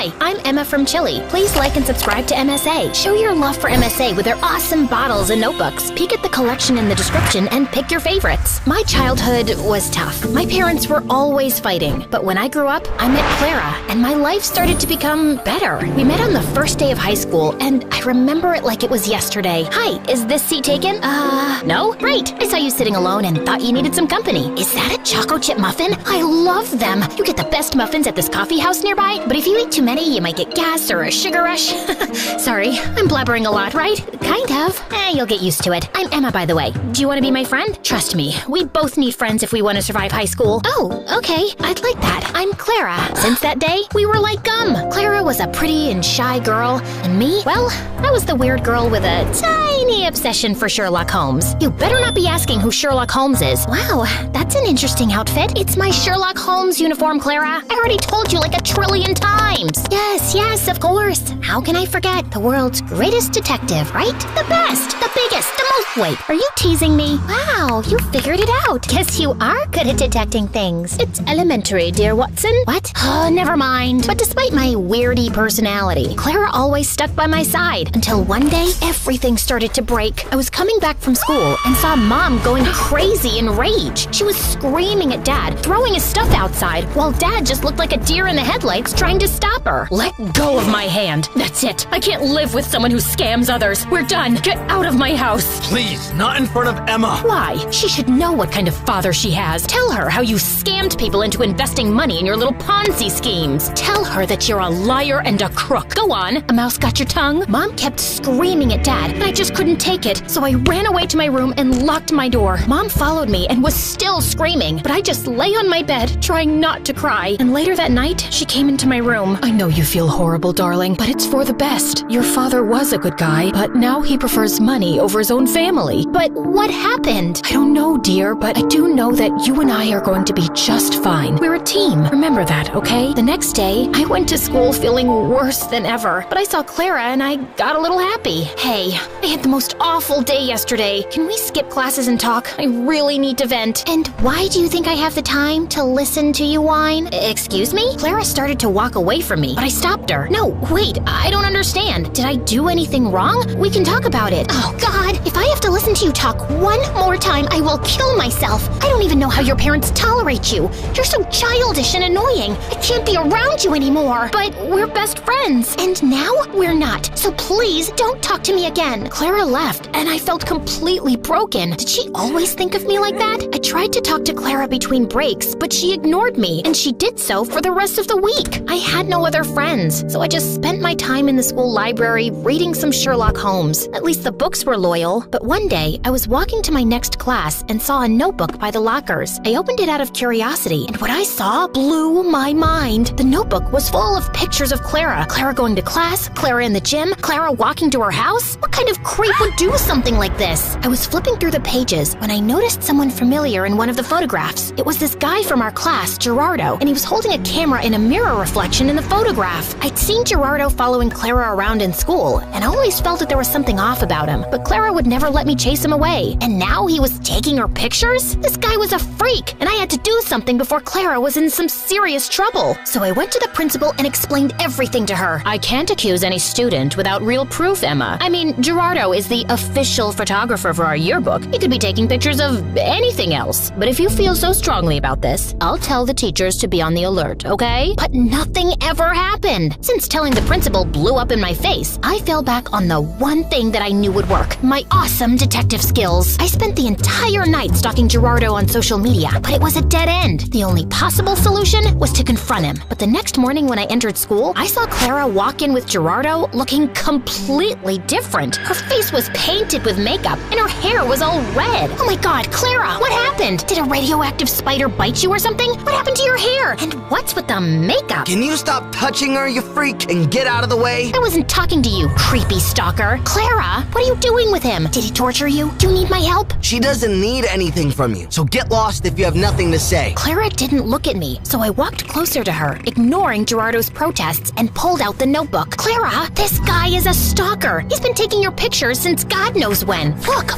Hi, I'm Emma from Chile. Please like and subscribe to MSA. Show your love for MSA with their awesome bottles and notebooks. Peek at the collection in the description and pick your favorites. My childhood was tough. My parents were always fighting. But when I grew up, I met Clara, and my life started to become better. We met on the first day of high school, and I remember it like it was yesterday. Hi, is this seat taken? No? Great. I saw you sitting alone and thought you needed some company. Is that a choco chip muffin? I love them. You get the best muffins at this coffee house nearby, but if you eat too many, you might get gas or a sugar rush. Sorry, I'm blabbering a lot, right? Kind of. You'll get used to it. I'm Emma, by the way. Do you want to be my friend? Trust me, we both need friends if we want to survive high school. Oh, okay. I'd like that. I'm Clara. Since that day, we were like gum. Clara was a pretty and shy girl, and me, well, I was the weird girl with a tiny obsession for Sherlock Holmes. You better not be asking who Sherlock Holmes is. Wow, that's an interesting outfit. It's my Sherlock Holmes uniform, Clara. I already told you like a trillion times. Yes, of course. How can I forget? The world's greatest detective, right? The best, the biggest, the most... Wait, are you teasing me? Wow, you figured it out. Guess you are good at detecting things. It's elementary, dear Watson. What? Oh, never mind. But despite my weirdy personality, Clara always stuck by my side until one day, everything started to break. I was coming back from school and saw Mom going crazy in rage. She was screaming at Dad, throwing his stuff outside, while Dad just looked like a deer in the headlights trying to stop her. Let go of my hand. That's it. I can't live with someone who scams others. We're done. Get out of my house. Please, not in front of Emma. Why? She should know what kind of father she has. Tell her how you scammed people into investing money in your little Ponzi schemes. Tell her that you're a liar and a crook. Go on. A mouse got your tongue? Mom kept screaming at Dad, and I just couldn't take it. So I ran away to my room and locked my door. Mom followed me and was still screaming, but I just lay on my bed, trying not to cry. And later that night, she came into my room. I know you feel horrible, darling, but it's for the best. Your father was a good guy, but now he prefers money over his own family. But what happened? I don't know, dear, but I do know that you and I are going to be just fine. We're a team. Remember that, okay? The next day, I went to school feeling worse than ever, but I saw Clara and I got a little happy. Hey, I had the most awful day yesterday. Can we skip classes and talk? I really need to vent. And why do you think I have the time to listen to you whine? Excuse me? Clara started to walk away from me, but I stopped her. No, wait, I don't understand. Did I do anything wrong? We can talk about it. Oh, God, if I have to listen to you talk one more time, I will kill myself. I don't even know how your parents tolerate you. You're so childish and annoying. I can't be around you anymore. But we're best friends. And now we're not. So please don't talk to me again. Clara left, and I felt completely broken. Did she always think of me like that? I tried to talk to Clara between breaks, but she ignored me, and she did so for the rest of the week. I had no other friends, so I just spent my time in the school library reading some Sherlock Holmes. At least the books were loyal. But one day, I was walking to my next class and saw a notebook by the lockers. I opened it out of curiosity, and what I saw blew my mind. The notebook was full of pictures of Clara. Clara going to class, Clara in the gym, Clara walking to her house. What kind of creep would do something like this? I was flipping through the pages when I noticed someone familiar in one of the photographs. It was this guy from our class, Gerardo, and he was holding a camera in a mirror reflection in the photograph. I'd seen Gerardo following Clara around in school, and I always felt that there was something off about him, but Clara would never let me chase him away. And now he was taking her pictures? This guy was a freak, and I had to do something before Clara was in some serious trouble. So I went to the principal and explained everything to her. I can't accuse any student without real proof, Emma. I mean, Gerardo is the official photographer for our yearbook. He could be taking pictures of anything else. But if you feel so strongly about this, I'll tell the teachers to be on the alert, okay? But nothing ever happened. Since telling the principal blew up in my face, I fell back on the one thing that I knew would work: my awesome detective skills. I spent the entire night stalking Gerardo on social media, but it was a dead end. The only possible solution was to confront him. But the next morning when I entered school, I saw Clara walk in with Gerardo looking completely different. Her face was painted with makeup, and her hair was all red. Oh my God, Clara, what happened? Did a radioactive spider bite you or something? What happened to your hair? And what's with the makeup? Can you stop touching her, you freak, and get out of the way? I wasn't talking to you, creepy stalker. Clara, what are you doing with him? Did he torture you? Do you need my help? She doesn't need anything from you, so get lost if you have nothing to say. Clara didn't look at me, so I walked closer to her, ignoring Gerardo's protests, and pulled out the notebook. Clara, this guy is a stalker. He's been taking your pictures since God knows when. Look,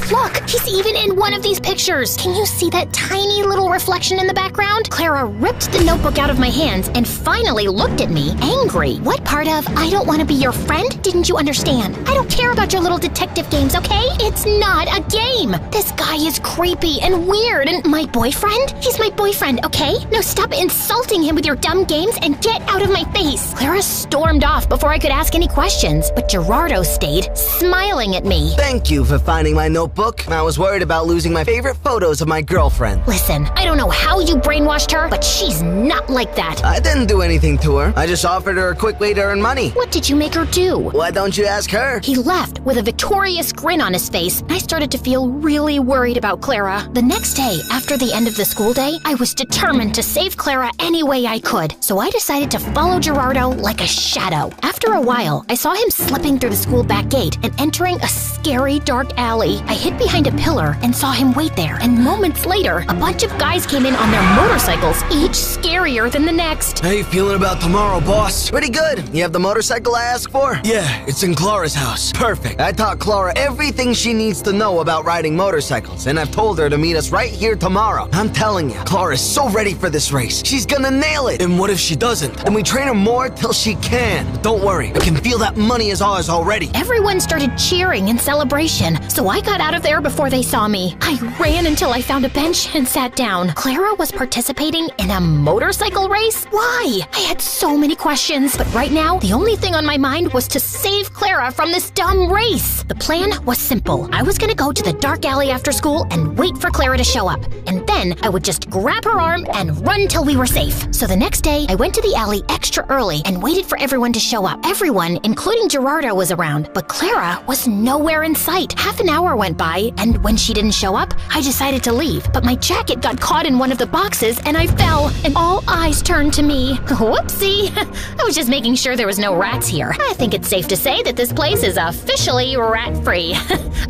he's even in one of these pictures. Can you see that tiny little reflection in the background? Clara ripped the notebook out of my hands and finally looked at me, angry. What part part of I don't want to be your friend? Didn't you understand? I don't care about your little detective games, okay? It's not a game. This guy is creepy and weird, and my boyfriend? He's my boyfriend, okay? Now stop insulting him with your dumb games and get out of my face. Clara stormed off before I could ask any questions, but Gerardo stayed, smiling at me. Thank you for finding my notebook. I was worried about losing my favorite photos of my girlfriend. Listen, I don't know how you brainwashed her, but she's not like that. I didn't do anything to her. I just offered her a quick way to earn money. What did you make her do? Why don't you ask her? He left with a victorious grin on his face, and I started to feel really worried about Clara. The next day, after the end of the school day, I was determined to save Clara any way I could, so I decided to follow Gerardo like a shadow. After a while, I saw him slipping through the school back gate and entering a scary dark alley. I hid behind a pillar and saw him wait there, and moments later, a bunch of guys came in on their motorcycles, each scarier than the next. How you feeling about tomorrow, boss? Pretty good. You have the motorcycle I asked for? Yeah, it's in Clara's house. Perfect. I taught Clara everything she needs to know about riding motorcycles, and I've told her to meet us right here tomorrow. I'm telling you, Clara's so ready for this race. She's gonna nail it. And what if she doesn't? And we train her more till she can. But don't worry, I can feel that money is ours already. Everyone started cheering in celebration, so I got out of there before they saw me. I ran until I found a bench and sat down. Clara was participating in a motorcycle race? Why? I had so many questions, but right now, the only thing on my mind was to save Clara from this dumb race. The plan was simple. I was gonna go to the dark alley after school and wait for Clara to show up, and then I would just grab her arm and run till we were safe. So the next day, I went to the alley extra early and waited for everyone to show up. Everyone, including Gerardo, was around, but Clara was nowhere in sight. Half an hour went by, and when she didn't show up, I decided to leave, but my jacket got caught in one of the boxes and I fell, and all eyes turned to me. Whoopsie! I was just making sure there was no rats here. I think it's safe to say that this place is officially rat-free.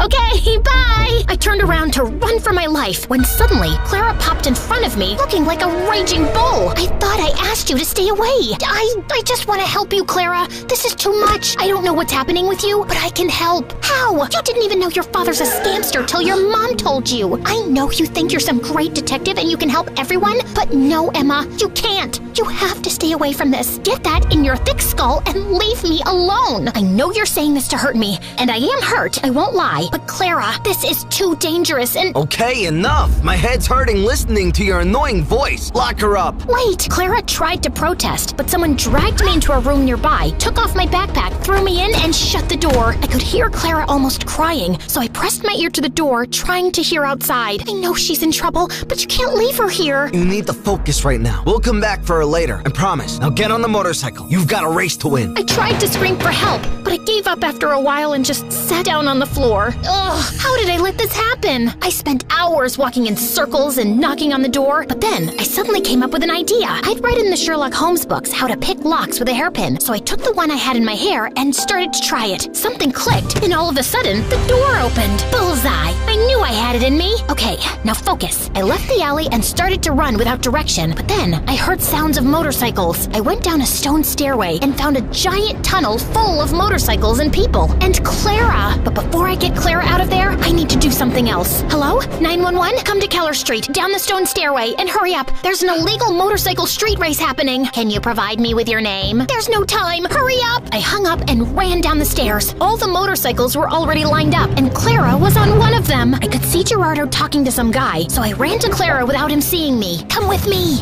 Okay, bye! I turned around to run for my life when suddenly Clara popped in front of me looking like a raging bull. I thought I asked you to stay away. I just want to help you, Clara. This is too much. I don't know what's happening with you, but I can help. How? You didn't even know your father's a scamster till your mom told you. I know you think you're some great detective and you can help everyone, but no, Emma, you can't. You have to stay away from this. Get that in your thick skull and leave me alone. I know you're saying this to hurt me, and I am hurt, I won't lie, but Clara, this is too dangerous and— Okay, enough. My head's hurting listening to your annoying voice. Lock her up. Wait! Clara tried to protest, but someone dragged me into a room nearby, took off my backpack, threw me in, and shut the door. I could hear Clara almost crying, so I pressed my ear to the door, trying to hear outside. I know she's in trouble, but you can't leave her here. You need to focus right now. We'll come back for her later, I promise. Now get on the motorcycle. You've got a race to win. I tried to scream for help, but I gave up after a while and just sat down on the floor. Ugh, how did I let this happen? I spent hours walking in circles and knocking on the door, but then I suddenly came up with an idea. I'd read in the Sherlock Holmes books how to pick locks with a hairpin, so I took the one I had in my hair and started to try it. Something clicked, and all of a sudden, the door opened. Bullseye! I knew I had it in me. Okay, now focus. I left the alley and started to run without direction, but then I heard sounds of motorcycles. I went down a stone stairway and found a giant tunnel full of motorcycles and people. And Clara! But before I get Clara out of there, I need to do something else. Hello? 911? Come to Keller Street, down the stone stairway, and hurry up. There's an illegal motorcycle street race happening. Can you provide me with your name? There's no time. Hurry up! I hung up and ran down the stairs. All the motorcycles were already lined up, and Clara was on one of them. I could see Gerardo talking to some guy, so I ran to Clara without him seeing me. Come with me.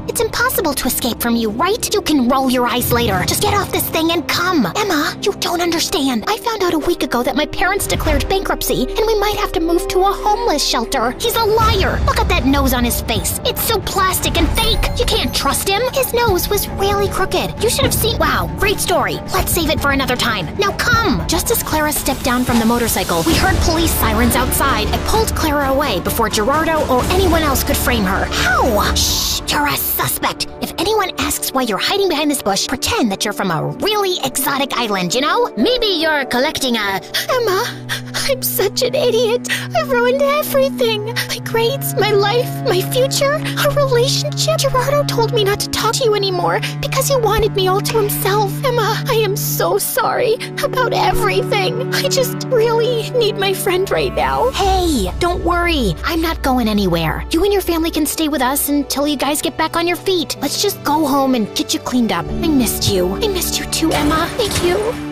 It's impossible to escape from you, right? You can roll your eyes later. Just get off this thing and come. Emma, you don't understand. I found out a week ago that my parents declared bankruptcy, and we might have to move to a homeless shelter. He's a liar. Look at that nose on his face. It's so plastic and fake. You can't trust him. His nose was really crooked. You should have seen— Wow, great story. Let's save it for another time. Now come. Just as Clara stepped down from the motorcycle, we heard police sirens outside. I pulled Clara away before Gerardo or anyone else could frame her. How? Shh, you're a suspect. If anyone asks why you're hiding behind this bush, pretend that you're from a really exotic island, you know? Maybe you're collecting a— Emma, I'm such an idiot. I've ruined everything. My grades, my life, my future, our relationship. Gerardo told me not to talk to you anymore because he wanted me all to himself. Emma, I am so sorry about everything. I just really need my friend right now. Hey, don't worry. I'm not going anywhere. You and your family can stay with us until you guys get back on your feet. Let's just go home and get you cleaned up. I missed you. I missed you too, Emma. Thank you.